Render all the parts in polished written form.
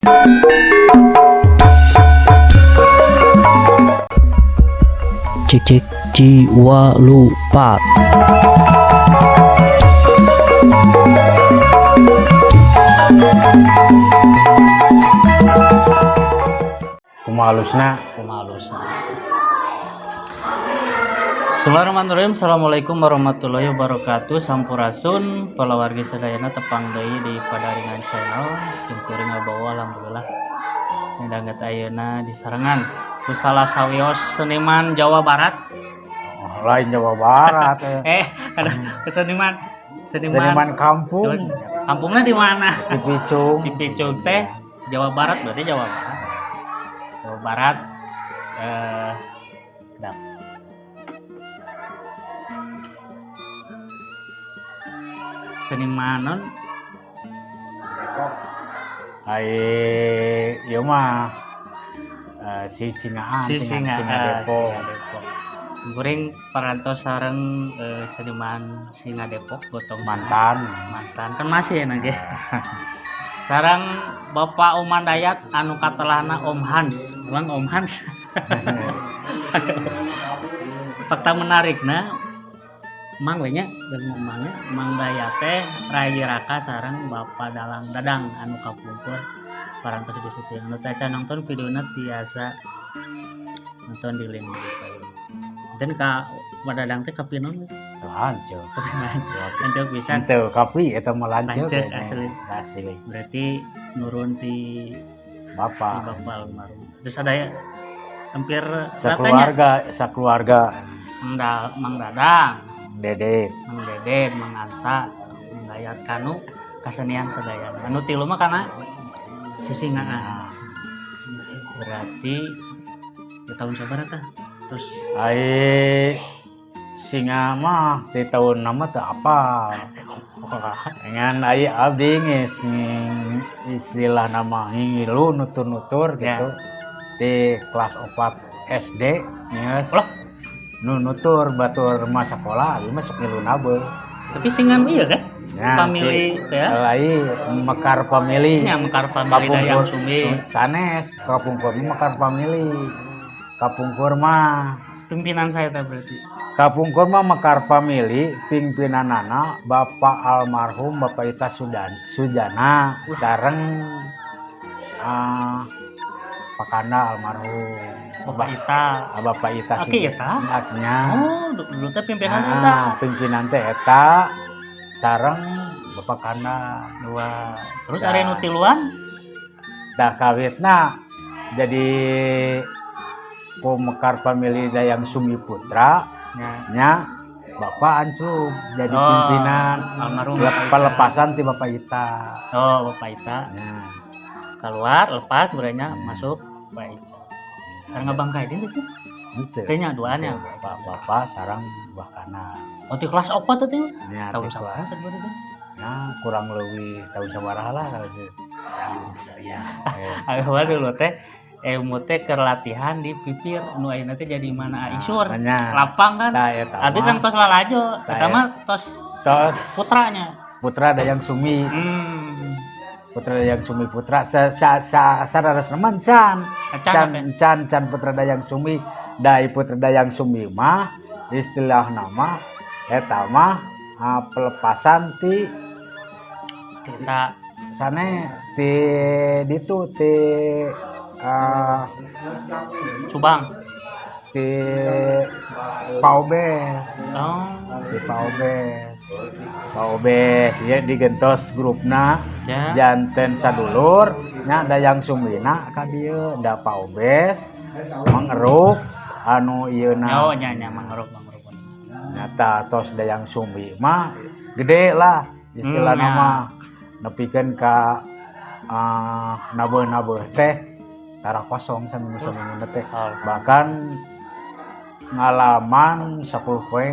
Cek cek jiwa lupa. Kumalusna. Bismillahirrahmanirrahim. Assalamualaikum warahmatullahi wabarakatuh. Sampurasun palawargi sadayana tepang deui di Padaringan Channel. Simkuring ngabawa alhamdulillah. Ndanget ayeuna di Sarangan ku salah sawios seniman Jawa Barat. Oh, lain Jawa Barat. Seniman kampung. Kampungnya di mana? Cipicung. Cipicung teh Jawa Barat, berarti Jawa Barat. Jawa Barat senimanon Ieu mah si Singaan, Singa Depok. Sekuring parantos sareng seniman Singa Depok gotong Mantan kan masih ya nage. Sarang Bapak Oman Dayat anu katelahna Om Hans. Emang Om Hans. Fakta menarikna Mang we nya dan Mangnya Mang Dayat teh Rai Raka sareng Bapak Dalang Dadang anu kapungkur parantos di syuting. Anu teh nonton videona tiasa nonton di link gitu. Dan ka Dadang teh kapinon lanceuk. Lanceuk pisan. Henteu kapi eta mah lanceuk. Asli. Berarti nurun ti Bapak almarhum. Terus ada ya hampir sakeluarga Mang Dadang, Dede, Mang Dede, Mang Anta, Mang Dayat kanu kasenian sadaya. Anu tilu mah kana sisingaan. Berarti di tahun sabaraha tah? Terus Singa mah di tahun nama teu apa. Dengan abdi geus istilah nama ngilu nutur-nutur gitu. Di kelas 4 SD geus. Nutur batur mah sakola ieu mah sok ngiluna beul. Tapi singan iya kan? Ya, family teh ya. Mekar family. Nya Mekar family Dayang Sumbi. Sanes kapungkur Mekar family. Kapungkur mah Pimpinan saya teh berarti. Kapungkur mah Mekar family, pimpinanana Bapak almarhum Bapak Ita Sujana sareng Pakanda almarhum Bapak Ita Aki eta? Aknya. Oh, dulu teh pimpinan eta. Pimpinan teh eta sareng Bapak Kanda. Dua. Terus area nu tiluan? Da kawitna jadi ku Mekar family Dayang Sumi Putra nya Bapak Anclug jadi pimpinan almarhum pelepasan ti Bapak Ita. Oh, Bapak Ita. Nah, Keluar lepas berenya masuk Bapak Ita. Sareng ngabangkai di sih. henteu. Kayaknya duanya Bapak sareng Mbah Kana. Oh, di kelas opo teh teh? Nya Tahun sabaraha teh berarti teh? Nah, kurang lebih tahun sabaraha lah kalau itu. Ya. Ayo dulu teh ilmu teh keur latihan di pipir nu ayeuna teh jadi mana Aisyur. Lapang kan. Abi kan tos lalajo, eta mah tos putra Dayang Sumi. Putra Dayang Sumi putra sadaresna mah can putra Dayang Sumi. Dai putra Dayang Sumi mah istilah nama eta mah pelepasan ti kita sane ti ditu ti Subang di Paubes. Oh, Di Paubes ya digentos grupna ya. janten sadulur nya Dayang Sumina ka dieu da Paubes mangeruk anu ieuna. Oh, nya mangruk. Nyata tos Dayang Sumi mah gede lah istilah nama nepikeun ka nabeun teh tara kosong saminggu teh. Bahkan ngalaman 10 poe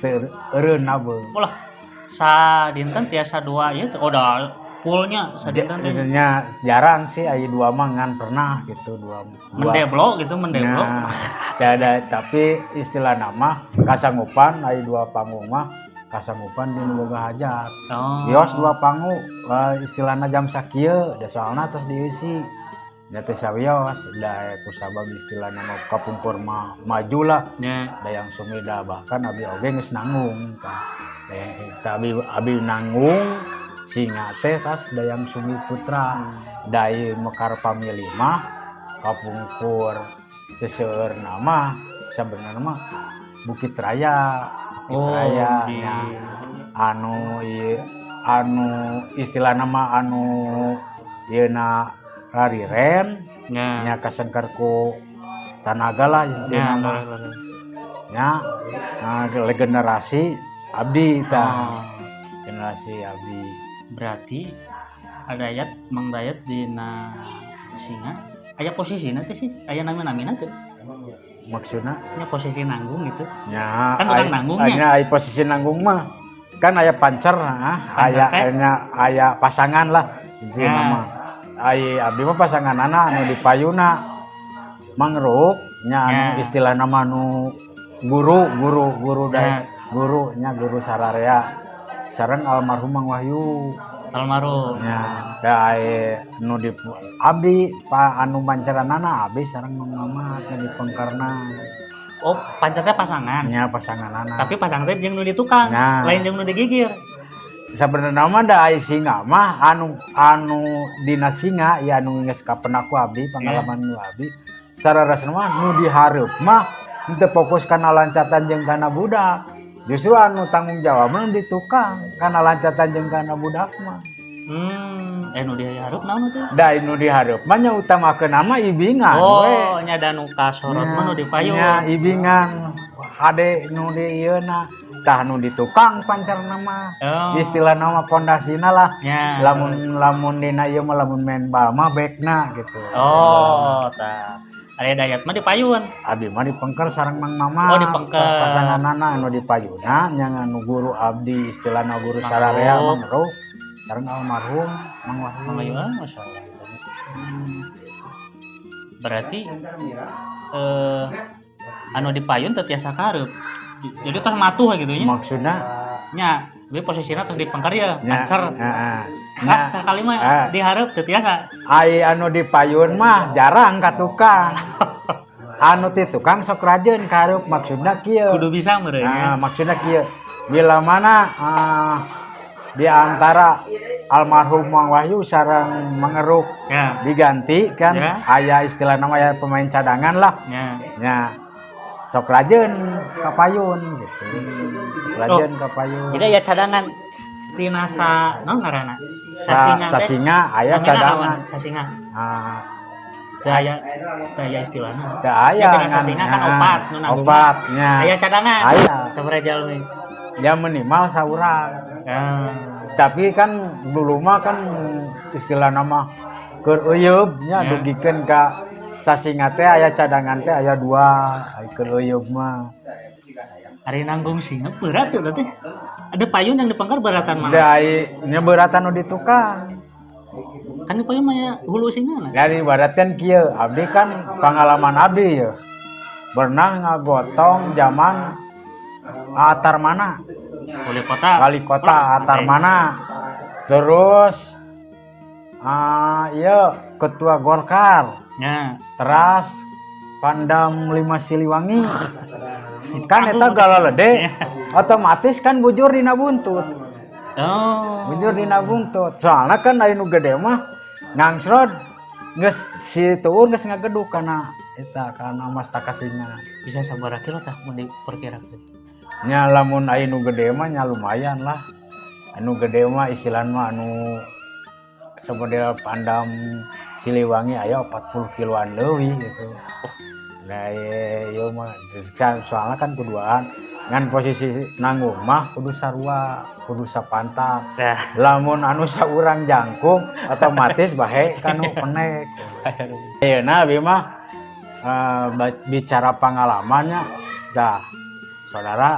teu eureun nabeung. Ulah sadinten tiasa dua ieu teh oda fullnya sadinten teh. Biasanya jarang sih aya dua mah ngan pernah gitu dua. Mendeblok. Nah, ada tapi istilah nama kasanggupan aya dua panggung mah kasanggupan di nu boga hajat. Oh. Bios 2 pangu istilahna jam sakieu da soalna tos diisi. Da teh sawios da kusabab istilahna mah kapungkur maju lah. Nya. Dayang sumida bahkan abi oge geus nanggung tah. Dayang abi nanggung singa teh tas dayang sumi putra. Dai mekar pamilih mah kapungkur seseueurna mah sabenerna mah Bukit Raya. Raya di nya anu istilahna mah anu yeuna rariren nya. nya kasengker ku tanaga lah istilahna mah nya generasi abdi tah. Generasi abdi Berarti ada ayat Mang Dayat dina singa aya posisina teh sih aya nami-namina teh maksudna nya posisi nanggung gitu nya kan tukang nanggungnya aya posisi nanggung mah kan aya pancer aya pasangan lah intina mah aya abdi mah pasanganana anu di payuna mangruk nya anu istilahna mah anu guru da guru nya guru sararea sareng almarhum Mang Wahyu almarhum nya da anu di abdi anu mancaranana abdi sareng Mang Mamat di Pengkarna. Oh pancernya pasangan nya pasanganana tapi pasangan teh jeung nu di tukang lain jeung nu digigir. Sabenerna mah da ai singa mah anu dina singa ya anu geus kapenak ku abdi pengalaman nu abdi sararasna mah nu dihareup mah henteu fokus kana lancatan jeung kana budak. Justru anu tanggung jawab mah di tukang kana lancatan jeung kana budak mah. Nu dihareup naon tuh? Da nu dihareup mah nya utamakeun mah ibingan we. Nya da nu kasorot mah nu dipayun. Nya ibingan. Ade nu di ieuna tah nu di tukang pancarna mah. Istilahna mah pondasina lah. Ya. Lamun dina ieu mah lamun main bal mah bekna gitu. Tah. Ari Dayat mah di payun. Abdi mah di Pengker sareng Mang Mama. Di Pengker. Pasanganana anu di payuna nya anu guru abdi istilahna guru sararea mangruk sareng almarhum Mang Wahyu. Masyaallah. Berarti anu di payun teu tiasa kareup. Jadi tos matuh gitu nya. Maksudna nya, we posisina tos di Pengker ya, pancer. Heeh. Sakali mah dihareup teu tiasa. Ai anu di payun mah jarang ka tukang. Anu ti tukang sok rajeun kareup maksudna kieu. Kudu bisa meureun nya. Maksudna kieu. Bila mana di antara almarhum Mang Wahyu sareng Mangeruk diganti kan aya istilah namanya pemain cadangan lah. Nya. Sok rajeun ka payun gitu. Rajeun ka payun. Jadi aya cadangan tina naon ngaranna? Sasinga aya cadangan. Sasinga. Teu aya istilahna. Teu aya sasinga kan opat nu nanggung. Obatnya. Aya cadangan. Aya. Sabaraha jalmi? Ya minimal saurang. Tapi kan dulu mah kan istilah nama keur euyeup nya dugikeun ka sasinga teh aya cadangan teh aya 2 keur euyeup mah. Ari nanggung singa berat tuh berarti. Ada payun yang dipengkar beratan mana? Da nya beratan nu di tukang. Kan di payun mah hulu singa lah. Dari ibaratkan kieu, abdi kan pengalaman abdi ya. Pernah ngagotong zaman Atar mana? Wali kota Atar mana? Terus iya ketua Golkar. Teras Pandam 5 Siliwangi. Kan eta galalede. Otomatis kan bujur dina buntut. Bujur dina buntut. Soalnya kan aya nu gede mah ngangsrod geus si tuun geus ngageduk kana eta kana mastakasina. Bisa sabaraha kilo tah mun diperkirakeun? Nya lamun aya nu gede mah nya lumayan lah. Anu gede mah istilahna mah anu samodel Pandam Siliwangi aya 40 kiloan leuwih gitu. Nah ieu mah soalnya kan kuduaan ngan posisi nanggung mah kudu sarua, kudu sapantak. Lamun anu saurang jangkung otomatis bahe kanu penek. Ayeuna abi mah bicara pengalamannya dah saudara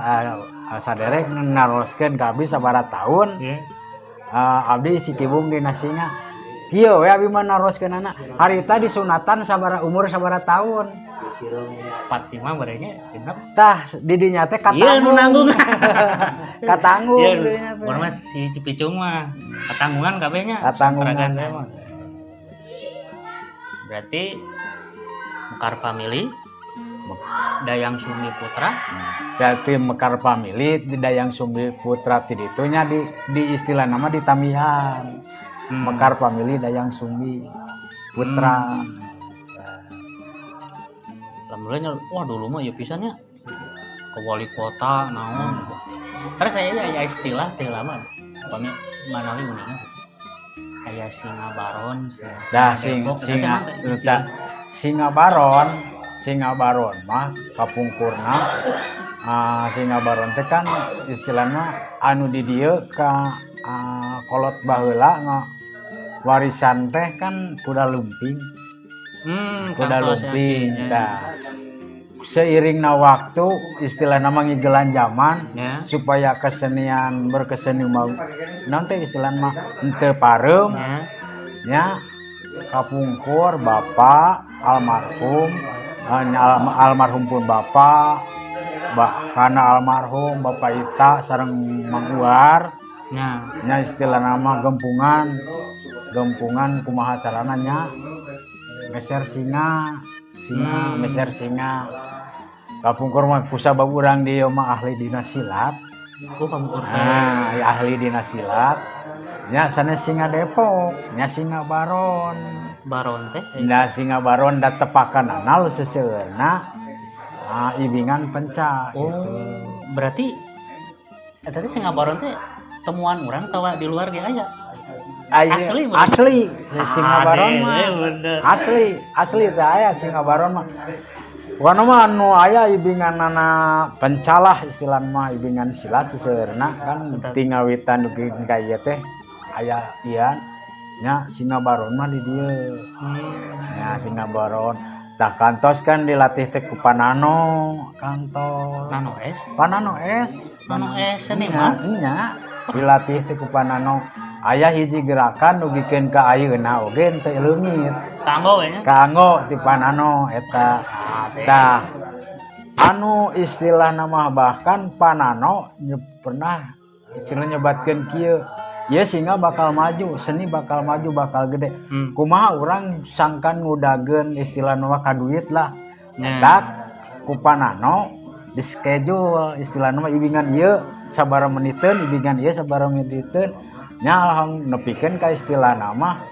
saderek naroskeun ka abdi sabaraha taun. Abdi Cikibung dina singa. Kieu we abi mah naroskeunana. Harita disunatan umur sabaraha taun. Fatimah berenya genep. Tah di dinya teh Iya nu nanggung. katanggung Iya, di dinya teh. mun mah si Cipicung mah katanggungan kabehnya. Katanggungan Seragan teh mah. mah. Berarti Mekar family Dayang Sumi Putra. Jadi Mekar family di Dayang Sumbi Putra ti ditu nya di istilah nama di tamihan. Mekar family Dayang Sumbi Putra. Alhamdulillah wah dulu mah ya pisannya ke wali kota naon. Terus saya ya istilah teh lama. Pami manawi mendingan. Aya Singa Baron, Dah Depok, eta teh naon teh istilah? Singa Baron mah kapungkurna Singa Baron teh kan istilahnya anu di dieu ka kolot baheula warisan teh kan kuda lumping. Kuda lumping. Tah. Seiringna waktu istilah nama ngigelan zaman Ya. supaya kesenian berkeseni mau nanti istilah mah henteu pareum Ya. nya kapungkur bapak almarhum almarhum pun bapak kana almarhum Bapak Ita sareng Mang Uar Ya. nya istilah nama gempungan kumaha carana nya meser singa meser singa kapungkur mah kusabab urang dieu mah ahli dina silat. Oh kamu Ya ahli dina silat nya sanes Singa Depok nya Singa Baron. Baron teh. Nah Singa Baron da tepakanana lu seseueurna ibingan penca Oh, gitu. berarti tadi Singa Baron teh temuan orang tawa di luar dia aya. Asli, asli Singa Baron mah bener. asli teh aya Singa Baron mah. Wana mah anu aya ibinganana pencalah istilah mah ibingan silat seseueurna kan tingawitan dugi ka ieu teh aya ieu nya Singa Baron mah di dieu. Nya Singa Baron tah kantos kan dilatih teh ku Panano kantos. Nano S seniman. Nya dilatih teh ku Panano. Aya hiji gerakan nugikeun ka ayeuna oge teu leungit. Kanggo we nya. Kanggo ti Panano eta. Tah anu istilah nama bahkan Panano pernah istilah nyebatkeun kieu. Ya singa bakal maju, seni bakal maju, bakal gede. Kumaha urang sangkan ngudageun istilah nama ka duit lah. Tak ku Panano di schedule istilah nama ibingan ieu sabaraha meniteun, ibingan ieu sabaraha meniteun. Nya alhamdulillah nepikeun ka istilah nama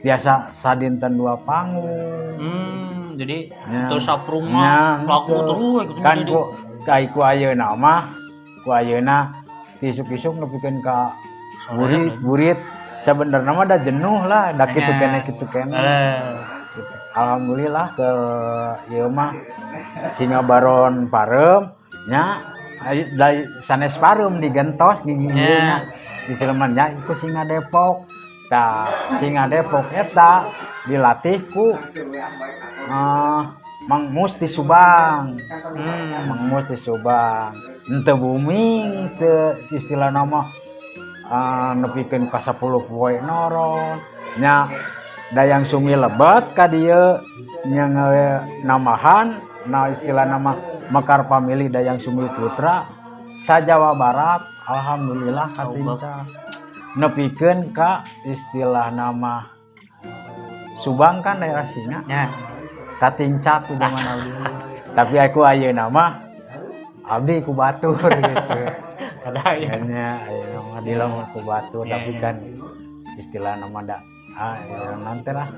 biasa sadinten 2 panggung. Jadi terus sapruma lagu terus gitu kan ku ayeuna mah ku ayeuna tisuk-tisuk nepikeun ka burit sebenarnya mah da jenuh lah da kitu kene. Alhamdulillah ke ieu mah Singa Baron pareum nya sanes pareum digentos gigi-giginya istilahnya iku Singa Depok. Tah Singa Depok eta dilatih ku Mang Mus di Subang. Mang Mus di Subang. Henteu booming teu istilah nama nepikeun ka 10 poe noron. Nya Dayang Sumi lebet ka dieu nya namahan istilah nama Mekar family Dayang Sumi Putra sa Jawa Barat alhamdulillah katinca nepikeun ka istilah nama Subang kan daerah Singa. Ya. Katinca ku zaman abdi. Tapi aku ayeuna mah abdi ku batur gitu. Kadayanya ayeuna mah dilamun ku batur tapi kan istilah nama da nanti lah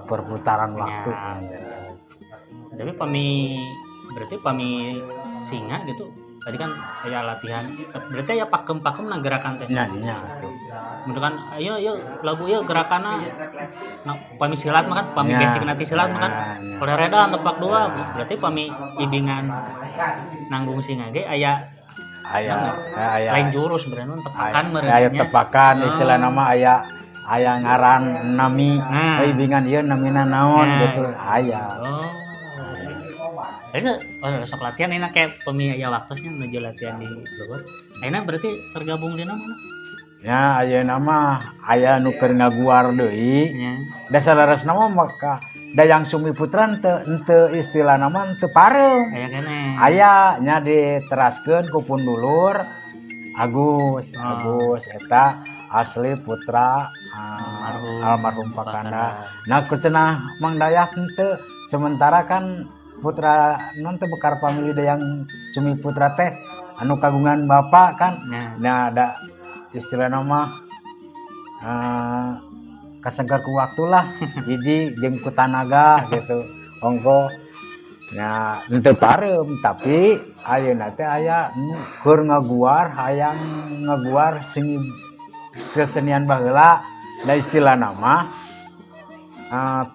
perputaran waktu. Tapi berarti Singa gitu. Tadi kan aya latihan. Berarti aya pakem-pakem na gerakan teh. Nya tuh. Menurut kan ayo lagu ieu gerakanna pami silat mah kan pami basic nanti silat mah kan. Kalau reda tepak dua berarti pami ibingan nanggung Singa ge aya lain jurus sebenarnya tepakan meureun. Aya tepakan istilah nama aya ngaran nami ibingan ieu namina naon gitu aya. Sok latihan enak kayak pemi aya waktosnya menuju latihan di Bogor. Ayeuna berarti tergabung di mana? Ya ayeuna mah aya nu keur ngaguar deui. Da sadaresna mah maka Dayang Sumi Putra ente istilah nama ente parem. Aya kene. Aya nya diteraskeun ku Pundulur Agus. Oh. Agus eta asli putra almarhum Pakanda. Nah ku cenah Mang Dayat ente sementara kan putra non teh bekar pamili Dayang Sumi Putra teh anu kagungan bapak kan. Nah ada istilah nama kasengker ku waktu lah hiji jeung ku tanaga gitu ongko nya henteu parem tapi ayeuna teh aya nu keur ngaguar hayang ngaguar kesenian baheula da istilah nama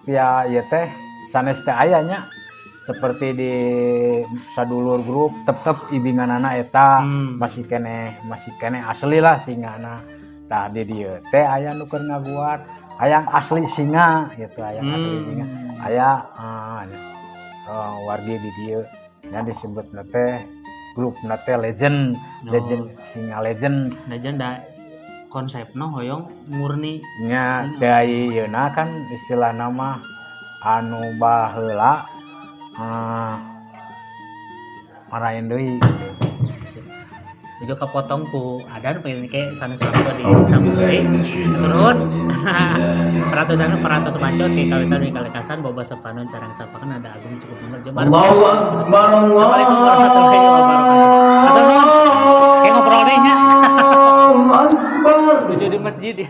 tia ieu teh sanes teh aya nya seperti di sadulur grup tetep ibinganana eta masih kene asli lah singana tah di dieu teh aya nu keur ngaguar hayang asli singa gitu hayang asli singa aya wargi di dieu nya disebut teh grup teh legend singa legend da konsepna hoyong murni nya teh ayeuna kan istilah nama anu baheula marahin deui Ujo kapotong ku adan pengen ke sanes waktu di Samului turun peratus bacot di kawitan di kalekasan boba sepanon carang sapakan ada agung cukup bener jebar Allahu Akbar Assalamualaikum warahmatullahi wabarakatuh atau kayak ngobrol deh nya Allahu Akbar di masjid